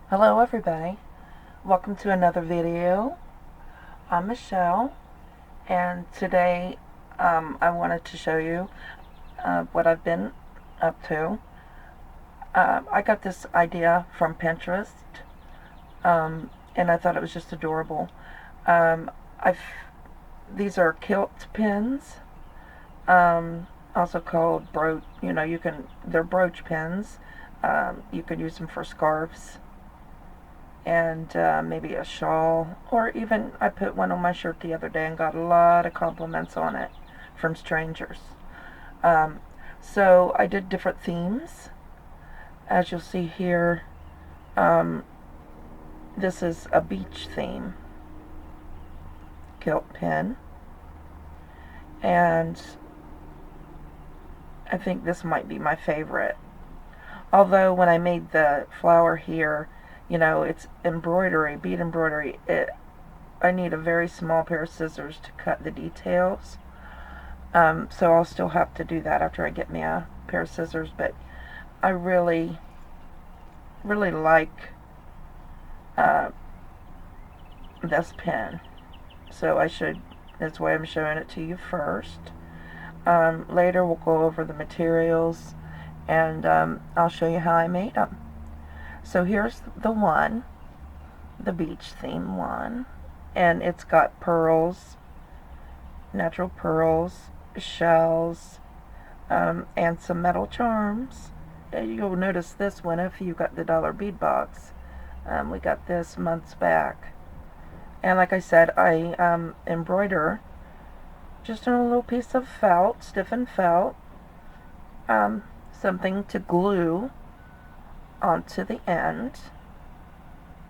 Hello everybody, welcome to another video. I'm Michelle, and today I wanted to show you what I've been up to. I got this idea from Pinterest, and I thought it was just adorable. Um, I've These are Kilt pins, also called brooch. They're brooch pins. You can use them for scarves and maybe a shawl, or even I put one on my shirt the other day and got a lot of compliments on it from strangers. Um, so I did different themes, as you'll see here. Um, this is a beach theme Kilt pin, and I think this might be my favorite. Although when I made the flower here, it's embroidery, bead embroidery. I need a very small pair of scissors to cut the details. So I'll still have to do that after I get me a pair of scissors. But I really, really like this pen. So that's why I'm showing it to you first. Later we'll go over the materials, and I'll show you how I made them. So here's the beach theme one, and it's got pearls, natural pearls, shells, and some metal charms. You'll notice this one if you got the dollar bead box. We got this months back. And like I said, I embroider just on a little piece of felt, stiffened felt, something to glue onto the end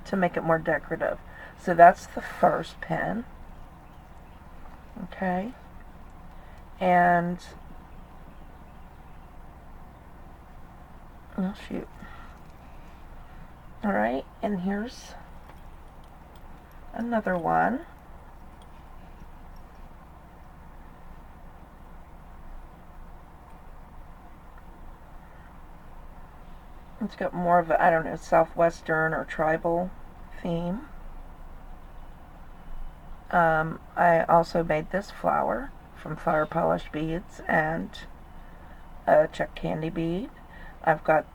to make it more decorative. So that's the first pin. Okay. And oh shoot. Alright, and here's another one. It's got more of a, I don't know, southwestern or tribal theme. I also made this flower from fire polished beads and a check candy bead. I've got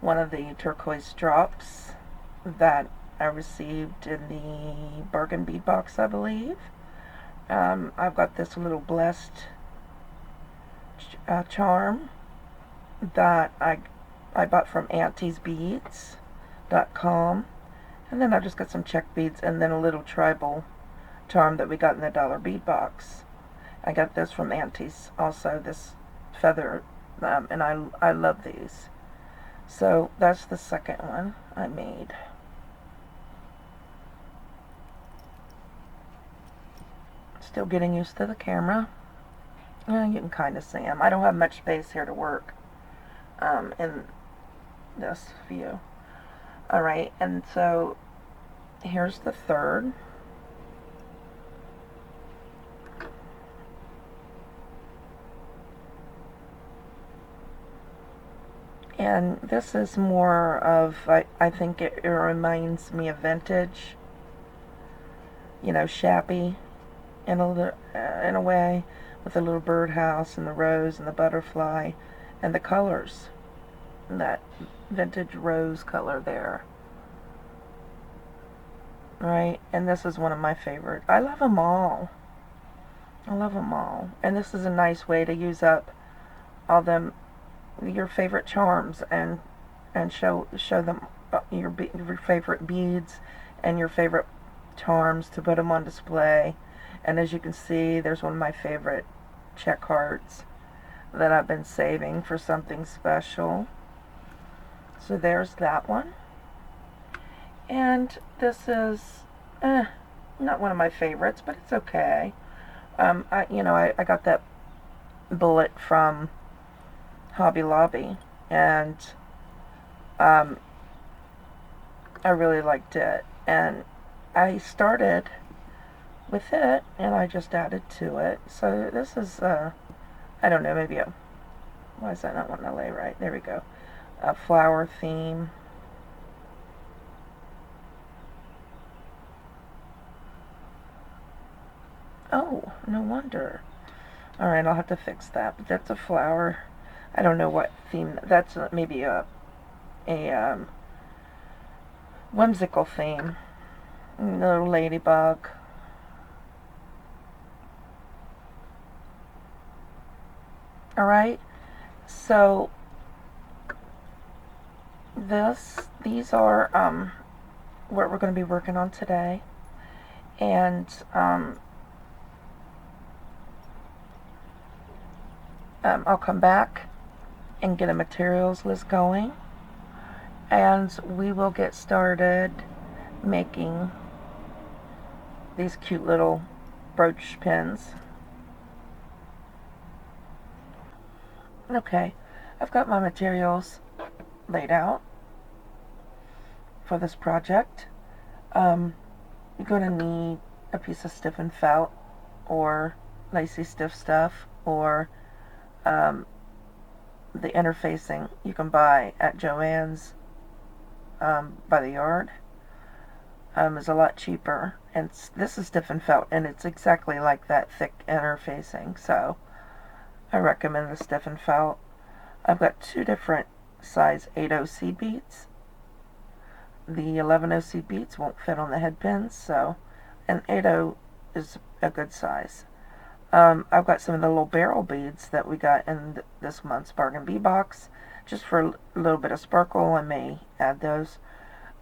one of the turquoise drops that I received in the bargain bead box, I believe. I've got this little blessed charm that I bought from auntiesbeads.com, and then I just got some check beads, and then a little tribal charm that we got in the dollar bead box. I got this from Auntie's also, this feather, and I love these. So that's the second one I made. Still getting used to the camera. You can kind of see them. I don't have much space here to work in this view. Alright, and so here's the third. And this is more of, I think it reminds me of vintage, shabby in a way, with the little birdhouse and the rose and the butterfly and the colors, that vintage rose color there. Right, and this is one of my favorite. I love them all. I love them all. And this is a nice way to use up all your favorite charms and show them your favorite beads and your favorite charms, to put them on display. And as you can see, there's one of my favorite check hearts that I've been saving for something special. So there's that one. And this is not one of my favorites, but it's okay. I got that bullet from Hobby Lobby, and I really liked it. And I started with it, and I just added to it. So this is, I don't know, maybe why is that not wanting to lay right? There we go. a flower theme. Oh, no wonder. Alright, I'll have to fix that. But that's a flower. I don't know what theme. That's maybe a whimsical theme. Little ladybug. Alright, so these are what we're going to be working on today. And I'll come back and get a materials list going, and we will get started making these cute little brooch pins. Okay, I've got my materials laid out for this project. You're going to need a piece of stiffened felt or lacy stiff stuff, or the interfacing you can buy at Joann's by the yard. Is a lot cheaper, and this is stiffened felt, and it's exactly like that thick interfacing, so I recommend the stiffened felt. I've got two different size 8/0 seed beads. The 11/0 seed beads won't fit on the head pins, so an 8/0 is a good size. I've got some of the little barrel beads that we got in this month's bargain bee box, just for a little bit of sparkle. I may add those.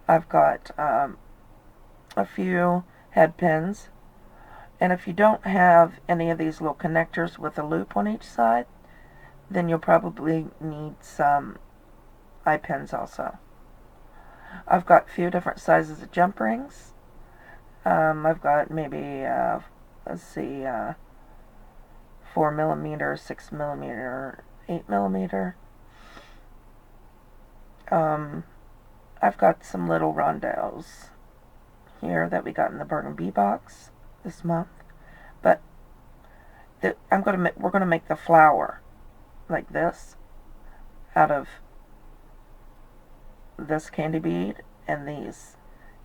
I've got a few head pins, and if you don't have any of these little connectors with a loop on each side, then you'll probably need some eye pins also. I've got a few different sizes of jump rings. I've got maybe let's see, 4mm, 6mm, 8mm. I've got some little rondelles here that we got in the bargain bee box this month, but we're gonna make the flower like this out of this candy bead and these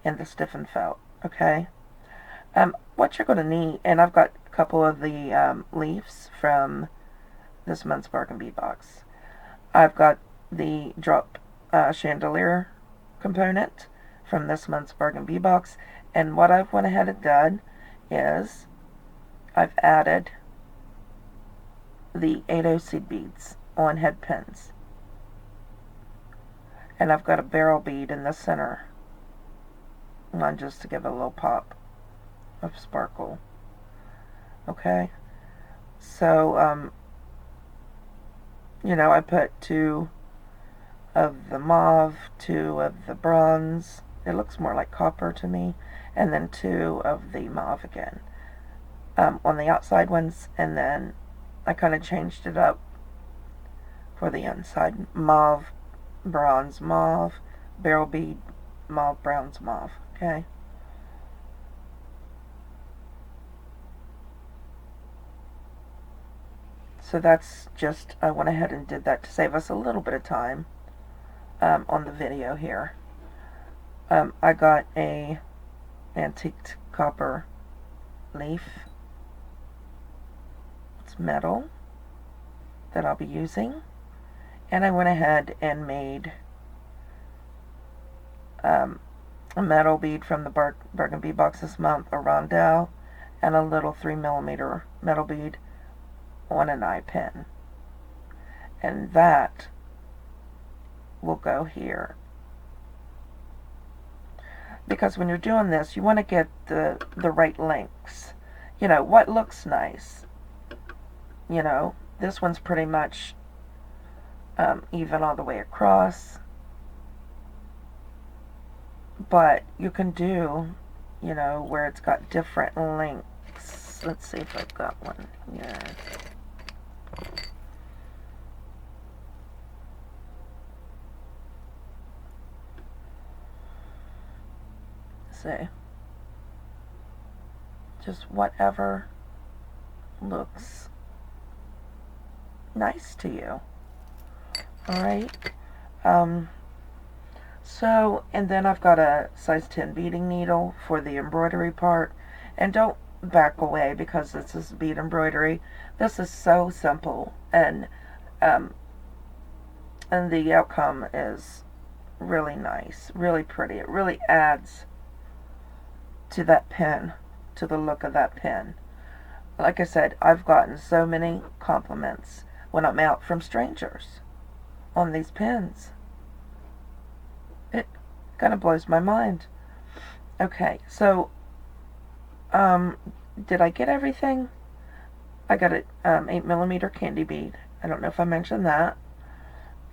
in the stiffened felt. Okay. What you're gonna need, and I've got a couple of the leaves from this month's bargain bee box. I've got the drop chandelier component from this month's bargain bee box, and what I've went ahead and done is I've added the 8/0 seed beads on head pins, and I've got a barrel bead in the center one just to give a little pop of sparkle. Okay, so you know, I put 2 of the mauve, 2 of the bronze, it looks more like copper to me, and then 2 of the mauve again on the outside ones, and then I kind of changed it up for the inside. Mauve, bronze, mauve, barrel bead, mauve, bronze, mauve. Okay. So that's just, I went ahead and did that to save us a little bit of time on the video here. I got a antiqued copper leaf. It's metal that I'll be using, and I went ahead and made a metal bead from the bargain bee box this month, a rondelle, and a little 3mm metal bead on an eye pin, and that will go here, because when you're doing this you want to get the right lengths. You know what looks nice. You know, this one's pretty much even all the way across, but you can do, you know, where it's got different lengths. Let's see if I've got one here. See, just whatever looks nice to you. Alright, Um, and then I've got a size 10 beading needle for the embroidery part. And don't back away because this is bead embroidery. This is so simple, um, and the outcome is really nice, really pretty. It really adds to that pen, to the look of that pen. Like I said, I've gotten so many compliments when I'm out from strangers on these pens. It kind of blows my mind. Okay, so did I get everything? I got an 8mm candy bead. I don't know if I mentioned that.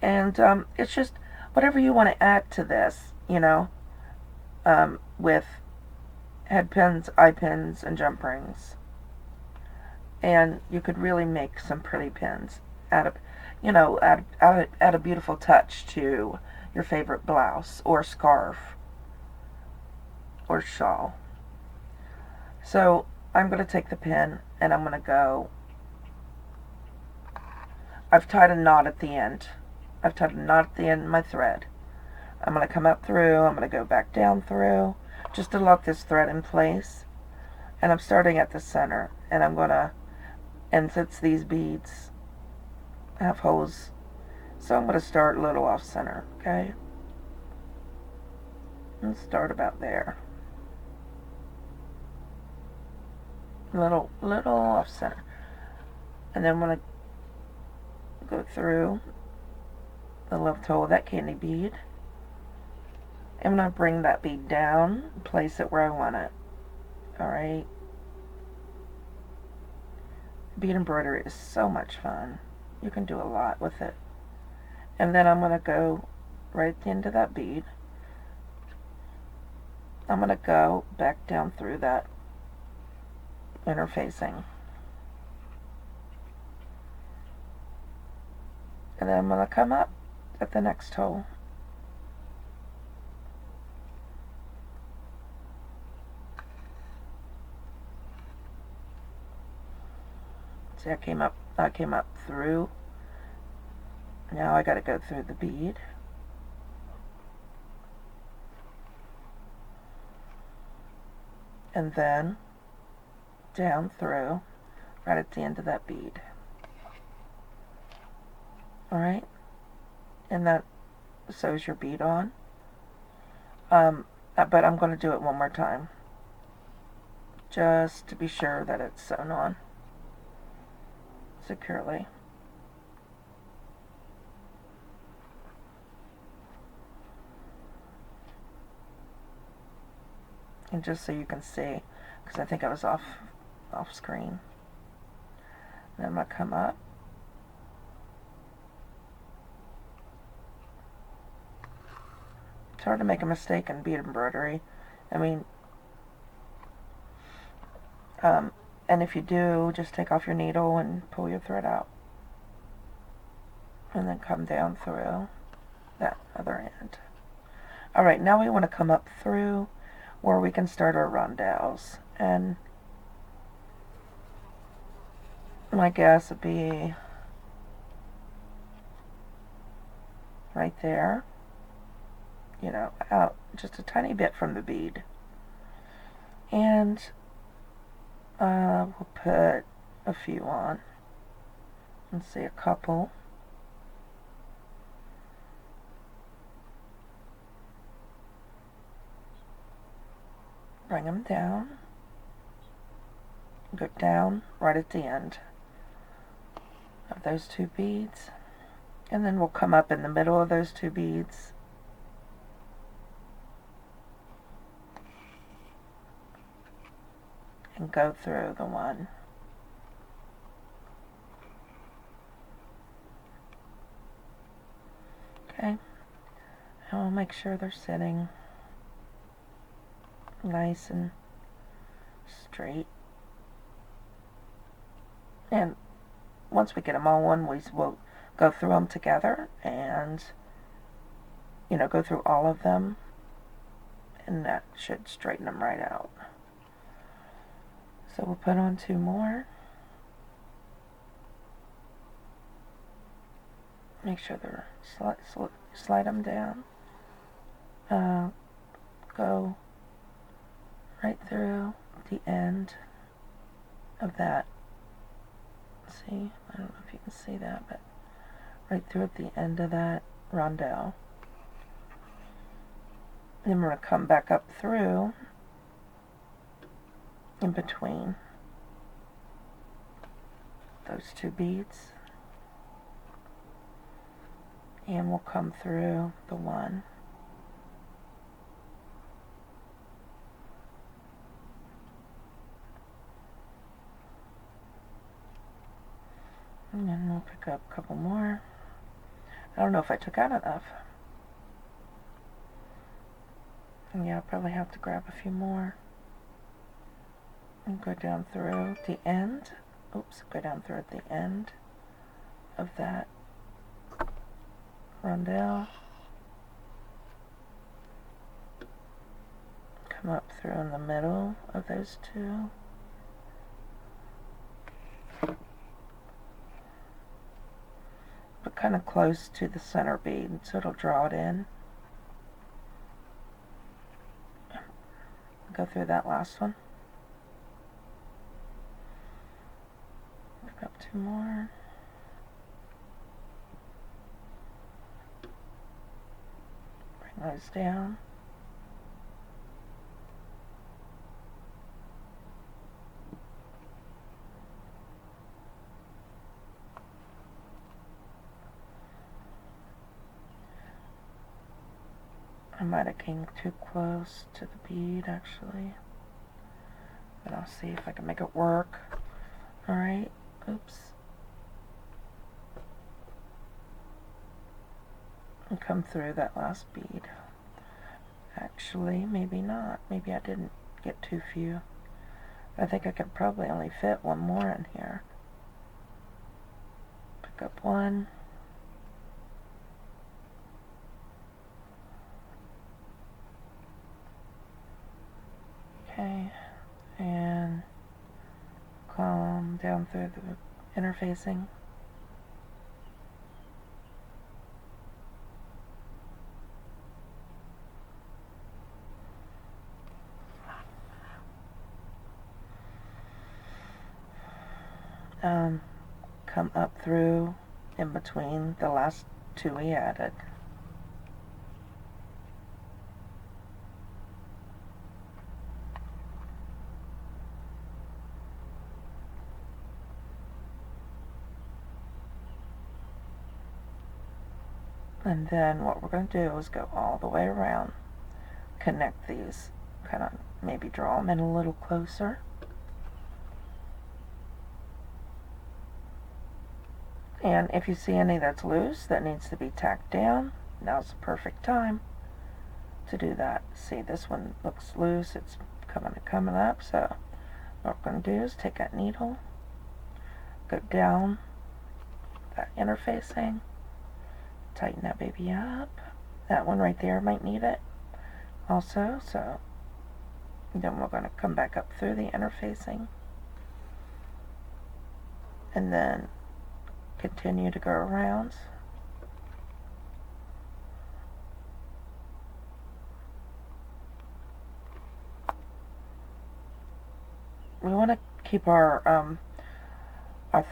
And it's just whatever you want to add to this, with head pins, eye pins, and jump rings. And you could really make some pretty pins add a beautiful touch to your favorite blouse or scarf or shawl. So I'm going to take the pin and I'm going to go. I've tied a knot at the end. I've tied a knot at the end of my thread. I'm going to come up through. I'm going to go back down through just to lock this thread in place. And I'm starting at the center. And I'm going to, and since these beads have holes, so I'm going to start a little off center, okay? And start about there. Little off center. And then I'm going to go through the left hole of that candy bead. I'm going to bring that bead down, place it where I want it. Alright? Bead embroidery is so much fun. You can do a lot with it. And then I'm going to go right at the end of that bead. I'm going to go back down through that interfacing. And then I'm going to come up at the next hole. See, I came up through. Now I got to go through the bead. And then down through right at the end of that bead. Alright? And that sews your bead on. But I'm going to do it one more time, just to be sure that it's sewn on securely. And just so you can see, because I think I was off screen. Then I'm going to come up. It's hard to make a mistake in bead embroidery. I mean, and if you do, just take off your needle and pull your thread out. And then come down through that other end. Alright, now we want to come up through where we can start our rondelles. And my guess would be right there. Out just a tiny bit from the bead. And we'll put a few on. Let's see, a couple. Bring them down. Go down right at the end of those two beads. And then we'll come up in the middle of those two beads. And go through the one. Okay. And we'll make sure they're sitting nice and straight. And once we get them all on, we'll go through them together and, go through all of them. And that should straighten them right out. So we'll put on two more. Make sure they're slide them down, go right through the end of that. See, I don't know if you can see that, but right through at the end of that rondelle. Then we're going to come back up through in between those two beads, and we'll come through the one. And then we'll pick up a couple more. I don't know if I took out enough. Yeah, I'll probably have to grab a few more. And go down through the end. Oops, go down through at the end of that rondelle. Come up through in the middle of those two. But kind of close to the center bead, so it'll draw it in. Go through that last one. Pick up two more. Bring those down. I might have came too close to the bead actually, but I'll see if I can make it work. Alright, oops. And come through that last bead. Actually, maybe not. Maybe I didn't get too few. I think I could probably only fit one more in here. Pick up one. Okay, and come down through the interfacing. Come up through in between the last two we added. And then what we're going to do is go all the way around, connect these, kind of maybe draw them in a little closer. And if you see any that's loose that needs to be tacked down, now's the perfect time to do that. See, this one looks loose, it's coming up, so what we're going to do is take that needle, go down that interfacing, tighten that baby up. That one right there might need it also, so then we're going to come back up through the interfacing and then continue to go around. We want to keep our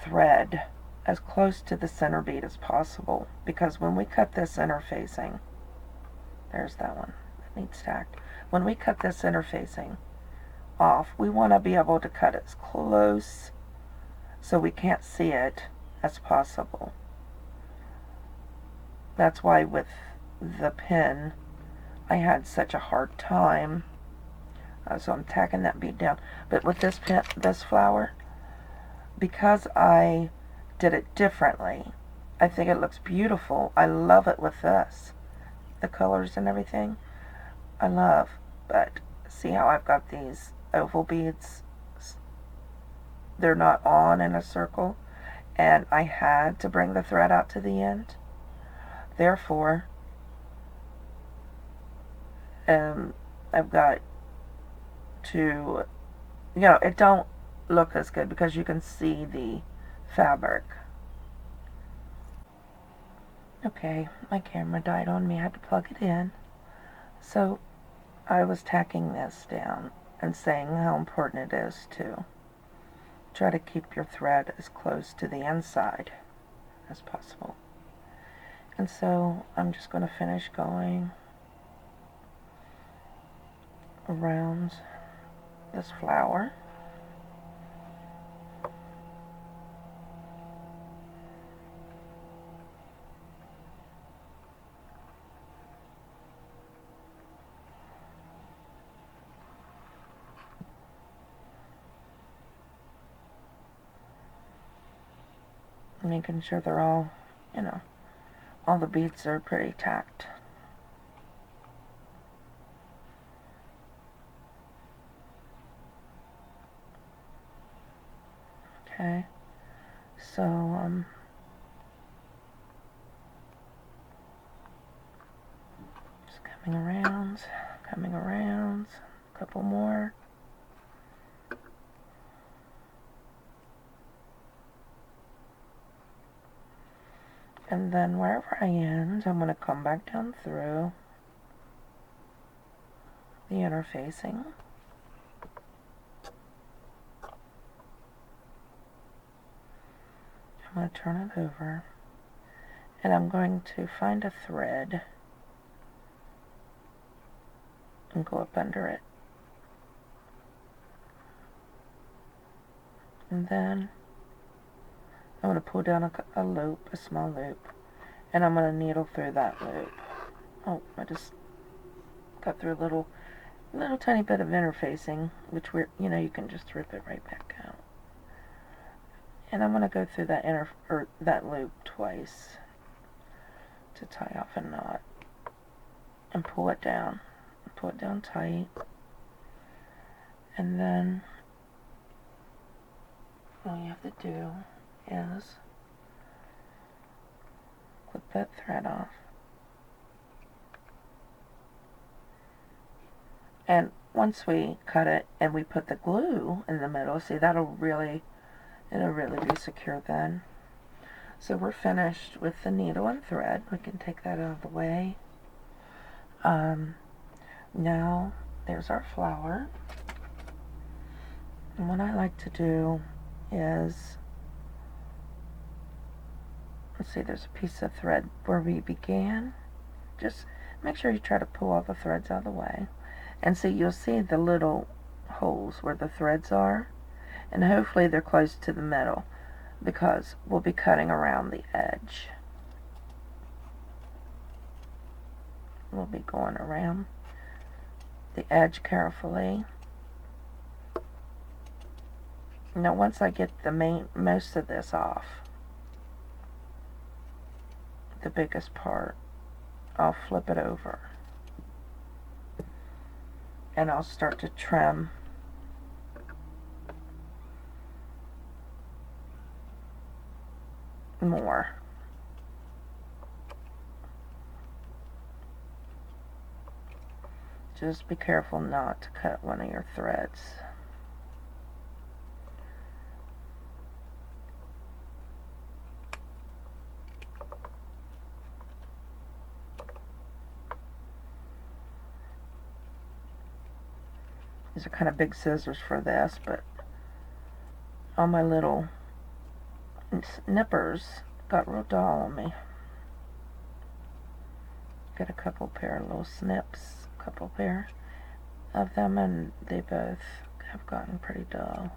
thread as close to the center bead as possible, because when we cut this interfacing, there's that one that needs tacked. When we cut this interfacing off, we want to be able to cut as close so we can't see it as possible. That's why with the pin I had such a hard time. So I'm tacking that bead down. But with this pin, this flower, because I did it differently, I think it looks beautiful. I love it with this. The colors and everything, I love. But see how I've got these oval beads? They're not on in a circle, and I had to bring the thread out to the end. Therefore, I've got to, it don't look as good because you can see the fabric. Okay, my camera died on me. I had to plug it in. So I was tacking this down and saying how important it is to try to keep your thread as close to the inside as possible. And so I'm just going to finish going around this flower. Making sure they're all, you know, all the beads are pretty tacked. Okay, so just coming around, a couple more. And then wherever I end, I'm going to come back down through the interfacing. I'm going to turn it over, and I'm going to find a thread and go up under it. And then I'm going to pull down a loop, a small loop, and I'm going to needle through that loop. Oh, I just got through a little tiny bit of interfacing, which you can just rip it right back out. And I'm going to go through that loop twice to tie off a knot and pull it down tight. And then all you have to do is clip that thread off. And once we cut it and we put the glue in the middle, see, it'll really be secure then. So we're finished with the needle and thread. We can take that out of the way. Now there's our flower. And what I like to do is, let's see, there's a piece of thread where we began. Just make sure you try to pull all the threads out of the way. And see, you'll see the little holes where the threads are. And hopefully they're close to the middle, because we'll be cutting around the edge. We'll be going around the edge carefully. Now once I get most of this off, the biggest part, I'll flip it over and I'll start to trim more. Just be careful not to cut one of your threads. These are kind of big scissors for this, but all my little nippers got real dull on me. Got a couple pair of little snips, a couple pair of them, and they both have gotten pretty dull.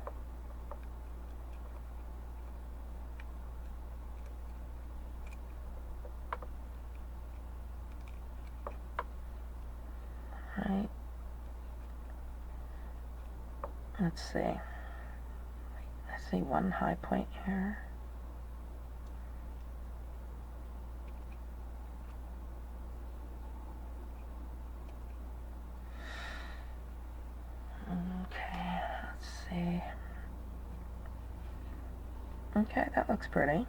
Right. Let's see. I see one high point here. Okay, let's see. Okay, that looks pretty.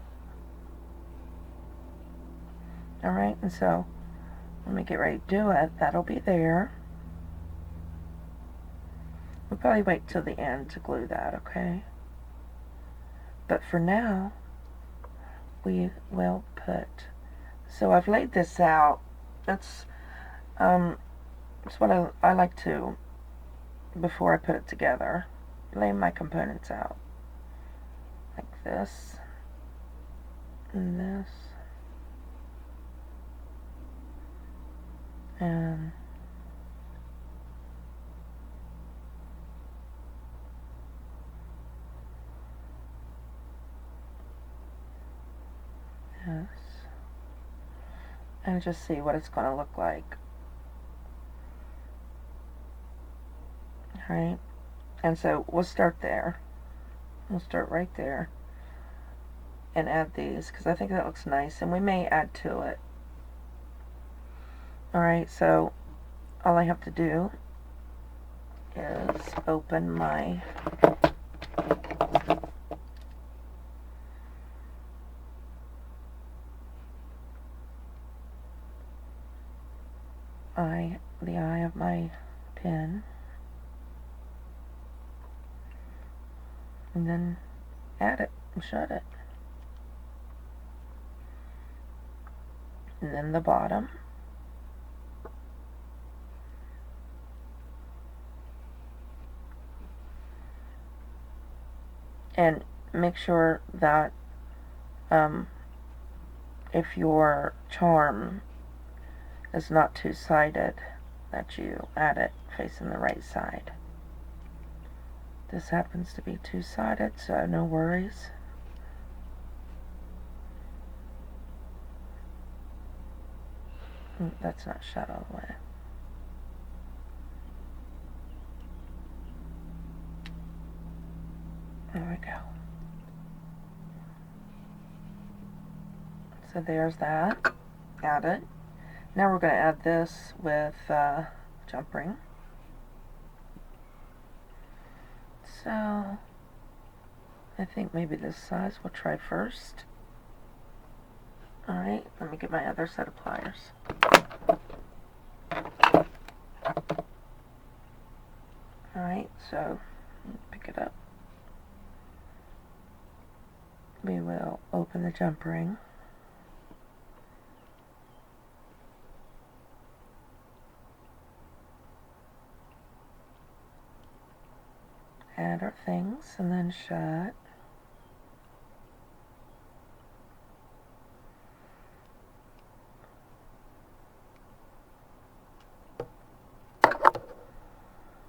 Alright, and so when we get ready to do it, that'll be there. We'll probably wait till the end to glue that, okay? But for now, we will put So I've laid this out. That's what I like to, before I put it together, lay my components out like this and this and this, and just see what it's going to look like. Alright, and so we'll start there. We'll start right there and add these because I think that looks nice, and we may add to it. Alright, so all I have to do is open my the eye of my pen, and then add it and shut it. And then the bottom. And make sure that if your charm is not two-sided, that you add it facing the right side. This happens to be two-sided, so no worries. That's not shut all the way. There we go. So there's that. Add it. Now we're going to add this with jump ring. So I think maybe this size we'll try first. Alright, let me get my other set of pliers. Alright, so pick it up. We will open the jump ring. Add our things and then shut.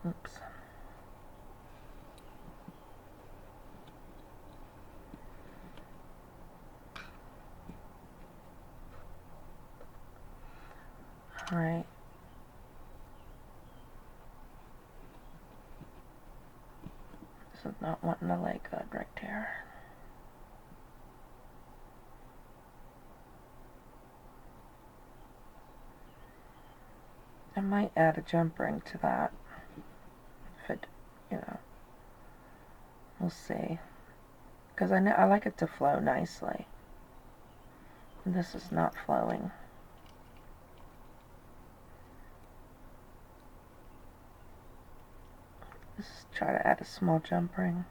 Oops. Alright. This is not wanting to lay good right there. I might add a jump ring to that. If it, we'll see. Because I like it to flow nicely. And this is not flowing. Let's try to add a small jump ring.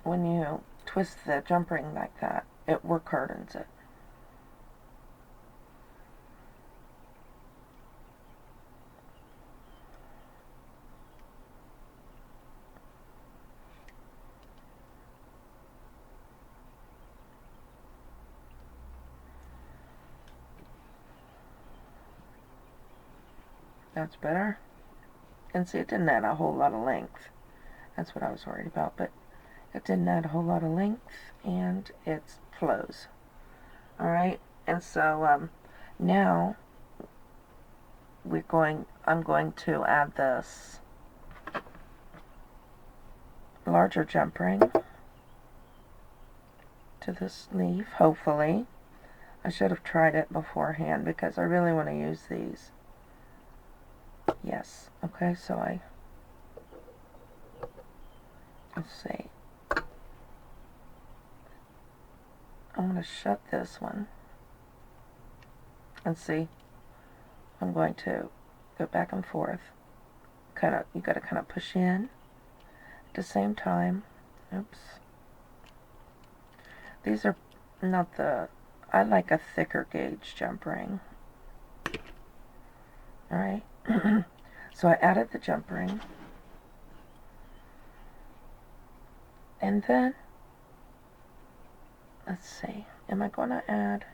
When you twist the jump ring like that, it work hardens it. That's better. And see, it didn't add a whole lot of length. That's what I was worried about, but It didn't add a whole lot of length, and it flows. Alright, and so now I'm going to add this larger jump ring to this leaf, hopefully. I should have tried it beforehand because I really want to use these. Yes, okay, so let's see. I'm going to shut this one. And see, I'm going to go back and forth. You got to kind of push in at the same time. Oops. These are not I like a thicker gauge jump ring. Alright. So I added the jump ring. And then, let's see, am I going to add,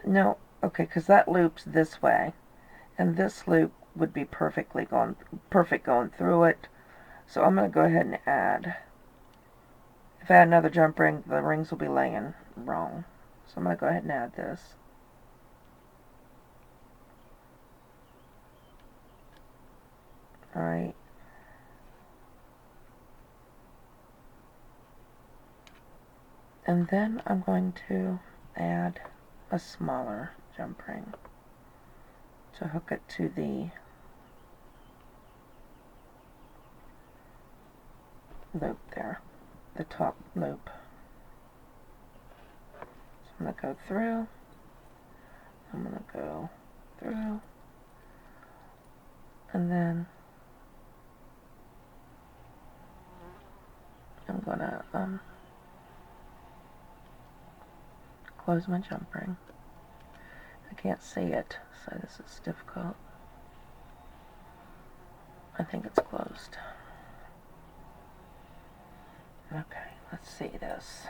no, okay, because that loops this way, and this loop would be perfect going through it, so I'm going to go ahead and add, if I add another jump ring, the rings will be laying wrong, so I'm going to go ahead and add this. Alright. And then I'm going to add a smaller jump ring to hook it to the loop there, the top loop. So I'm going to go through, I'm going to go through, and then I'm going to close my jump ring. I can't see it, so this is difficult. I think it's closed. Okay, let's see this.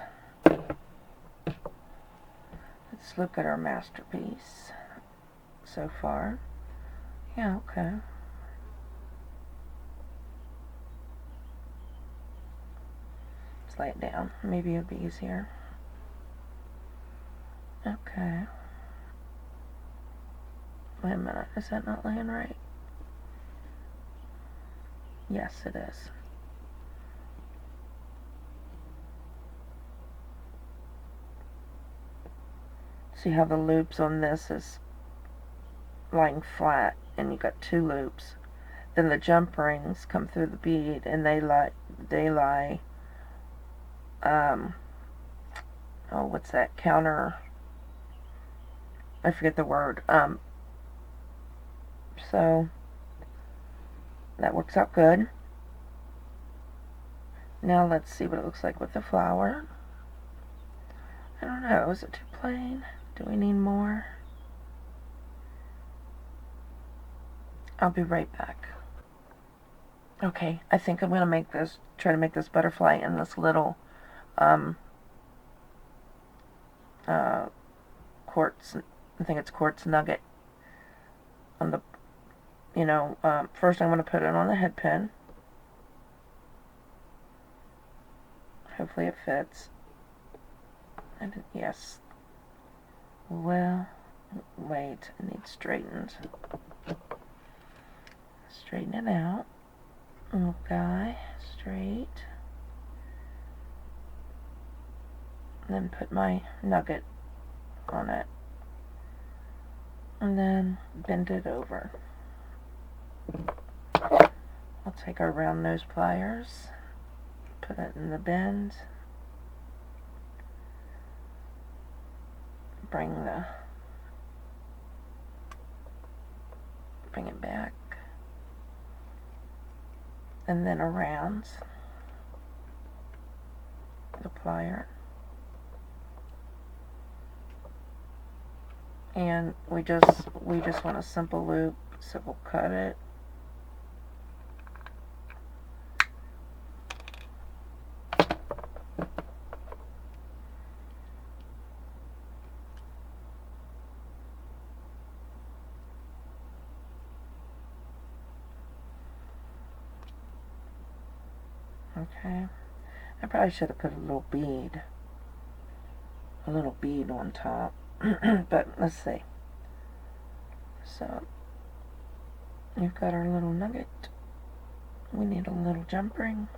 Let's look at our masterpiece so far. Yeah, okay. Let's lay it down. Maybe it'll be easier. Okay. Wait a minute, is that not laying right? Yes, it is. See how the loops on this is lying flat, and you got two loops. Then the jump rings come through the bead, and they lie, oh, what's that, counter, I forget the word, so that works out good. Now let's see what it looks like with the flower. I don't know, is it too plain? Do we need more? I'll be right back. Okay, I think I'm going to try to make this butterfly in this little quartz, I think it's quartz nugget on the, first I'm going to put it on the head pin. Hopefully it fits. Yes. Well, wait, it needs straightened. Straighten it out. Okay, straight. And then put my nugget on it. And then bend it over. I'll take our round nose pliers, put it in the bend, bring it back, and then around the plier, and we just want a simple loop, so we'll cut it. Okay. I probably should have put a little bead on top. But let's see. So, you've got our little nugget. We need a little jump ring.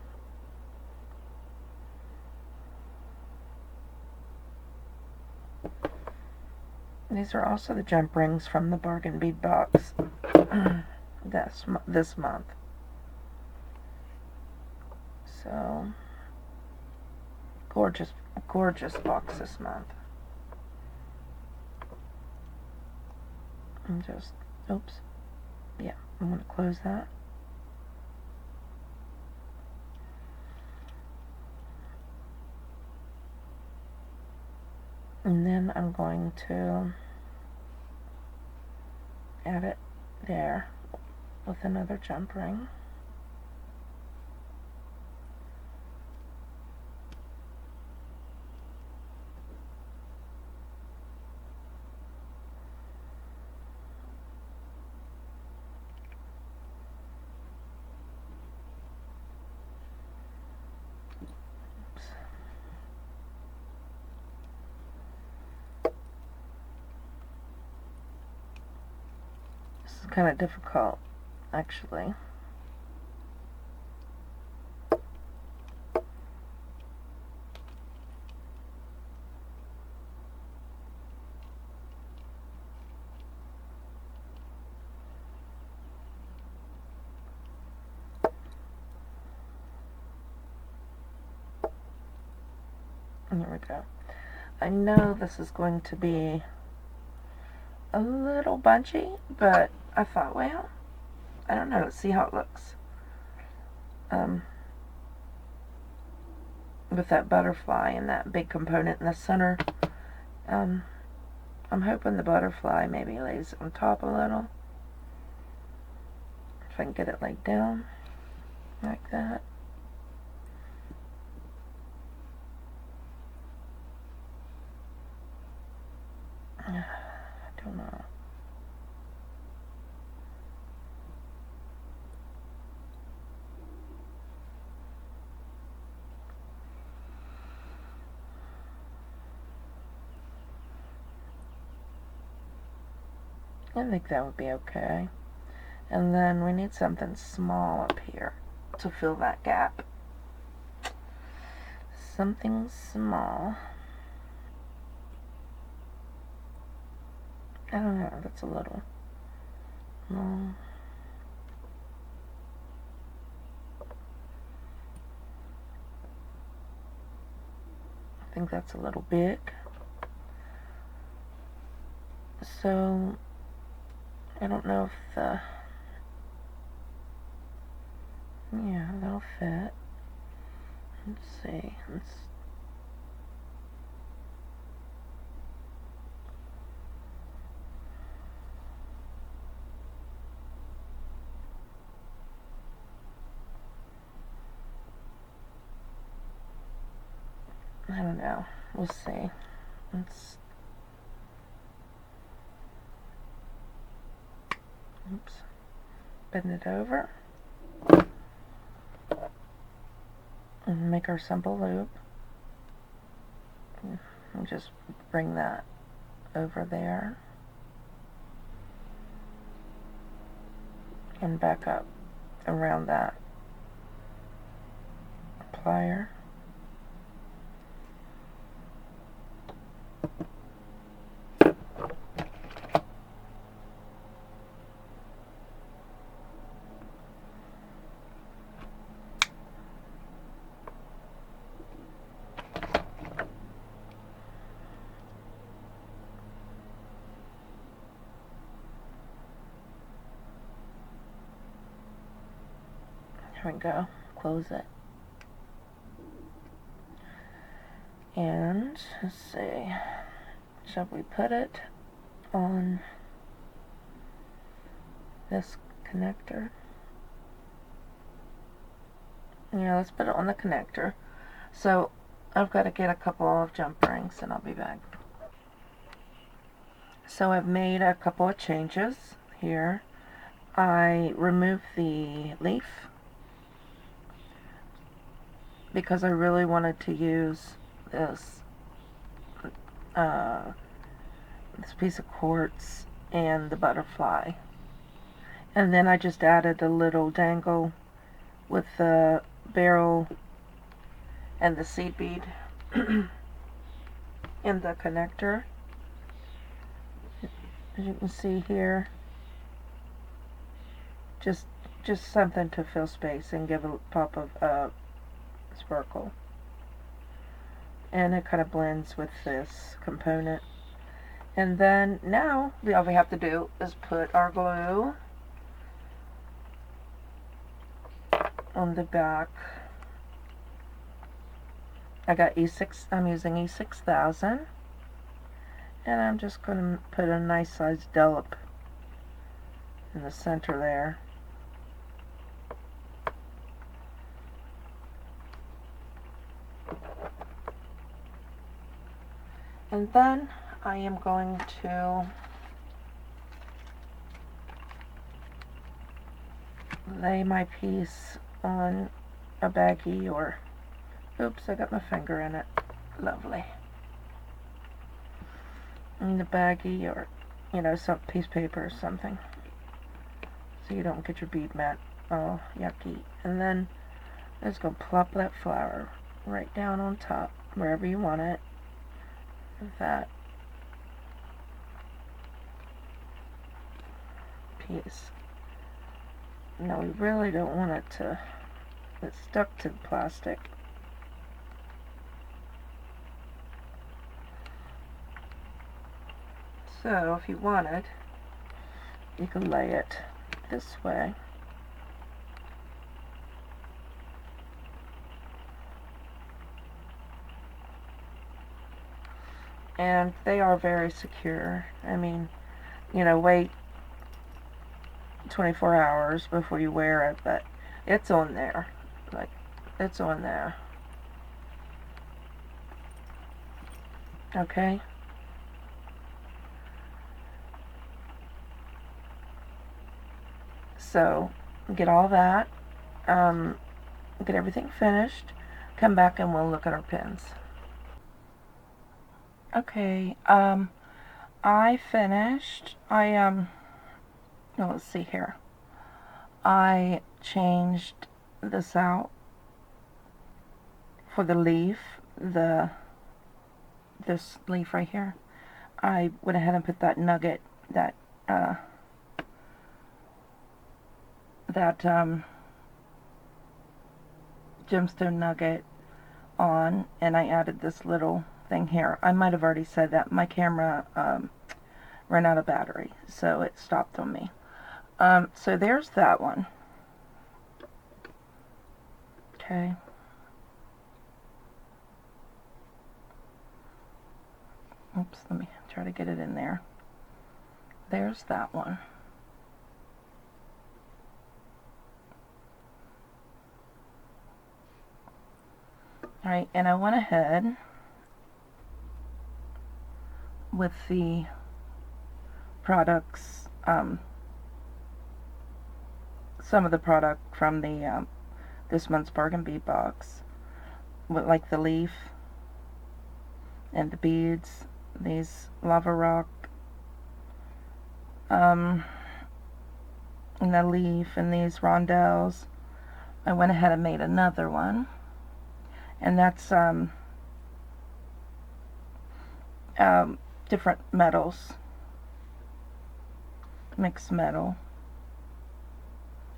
These are also the jump rings from the bargain bead box this month. So, gorgeous, gorgeous box this month. And just, oops, yeah, I'm going to close that. And then I'm going to add it there with another jump ring. Kind of difficult, actually. There we go. I know this is going to be a little bunchy, but I thought, well, I don't know, let's see how it looks. With that butterfly and that big component in the center, I'm hoping the butterfly maybe lays on top a little. If I can get it laid down like that. I don't know. I think that would be okay. And then we need something small up here to fill that gap. Something small. I don't know, that's a little long. I think that's a little big. So, I don't know if the, yeah, that'll fit. Let's see. I don't know. We'll see. Let's, oops, bend it over and make our simple loop. And just bring that over there and back up around that plier. There we go. Close it. And let's see. Shall we put it on this connector? Yeah, let's put it on the connector. So I've got to get a couple of jump rings and I'll be back. So I've made a couple of changes here. I removed the leaf because I really wanted to use this this piece of quartz and the butterfly. And then I just added a little dangle with the barrel and the seed bead in the connector. As you can see here, just something to fill space and give a pop of sparkle. And it kind of blends with this component. And then now all we have to do is put our glue on the back. I got E6, I'm using E6000, and I'm just going to put a nice sized dollop in the center there. And then I am going to lay my piece on a baggie, or oops, I got my finger in it. Lovely. In the baggie, or some piece of paper or something, so you don't get your bead mat all yucky. And then I'm just going to plop that flower right down on top, wherever you want it. That piece. No, we really don't want it to get stuck to the plastic. So if you wanted, you can lay it this way. And they are very secure. I mean, wait 24 hours before you wear it, but it's on there. Like, it's on there. Okay? So, get all that, get everything finished, come back and we'll look at our pins. Okay, I finished. Let's see here. I changed this out for the leaf, this leaf right here. I went ahead and put that nugget, that gemstone nugget on, and I added this little thing here. I might have already said that. My camera ran out of battery, so it stopped on me. So there's that one. Okay. Oops, let me try to get it in there. There's that one. Alright, and I went ahead with the products, some of the product from the this month's bargain bead box, with like the leaf and the beads, these lava rock, and the leaf and these rondelles. I went ahead and made another one, and that's different metals, mixed metal.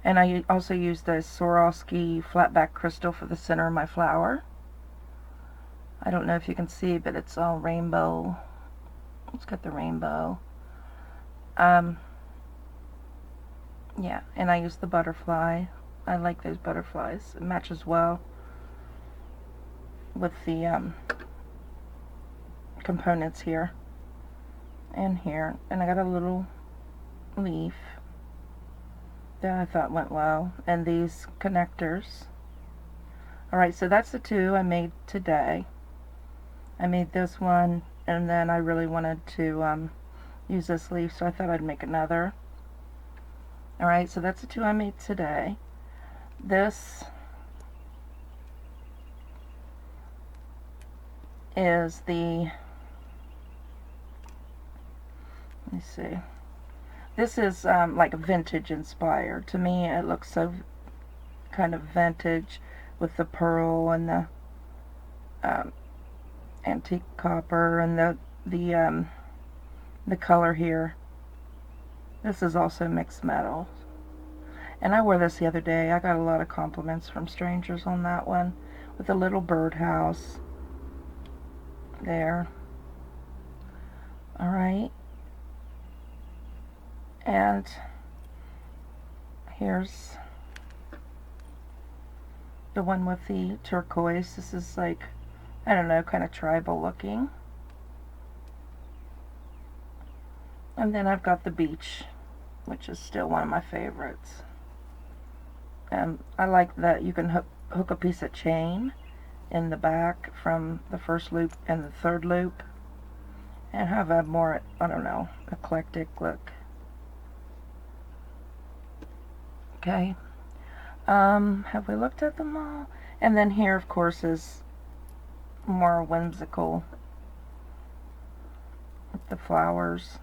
And I also used a Swarovski flatback crystal for the center of my flower. I don't know if you can see, but it's all rainbow. It's got the rainbow. Yeah, and I used the butterfly. I like those butterflies. It matches well with the components here and here. And I got a little leaf that I thought went well, and these connectors. Alright, so that's the two I made today. I made this one, and then I really wanted to use this leaf, so I thought I'd make another. Alright, so that's the two I made today. This is the, let me see, this is like vintage inspired. To me it looks so kind of vintage with the pearl and the antique copper and the color here. This is also mixed metal. And I wore this the other day. I got a lot of compliments from strangers on that one, with a little birdhouse there. Alright. And here's the one with the turquoise. This is like, I don't know, kind of tribal looking. And then I've got the beach, which is still one of my favorites. And I like that you can hook a piece of chain in the back from the first loop and the third loop and have a more, I don't know, eclectic look. Okay. Have we looked at them all? And then here, of course, is more whimsical with the flowers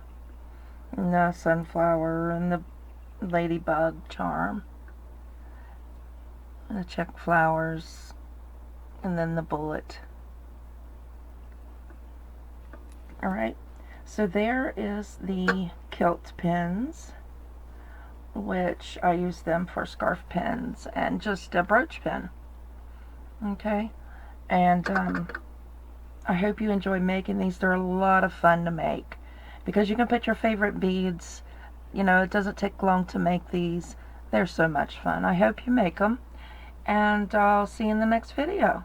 and the sunflower and the ladybug charm and the check flowers and then the bullet. Alright, so there is the Kilt pins, which I use them for scarf pins and just a brooch pin. Okay, and I hope you enjoy making these. They're a lot of fun to make because you can put your favorite beads. You know, it doesn't take long to make these. They're so much fun. I hope you make them, and I'll see you in the next video.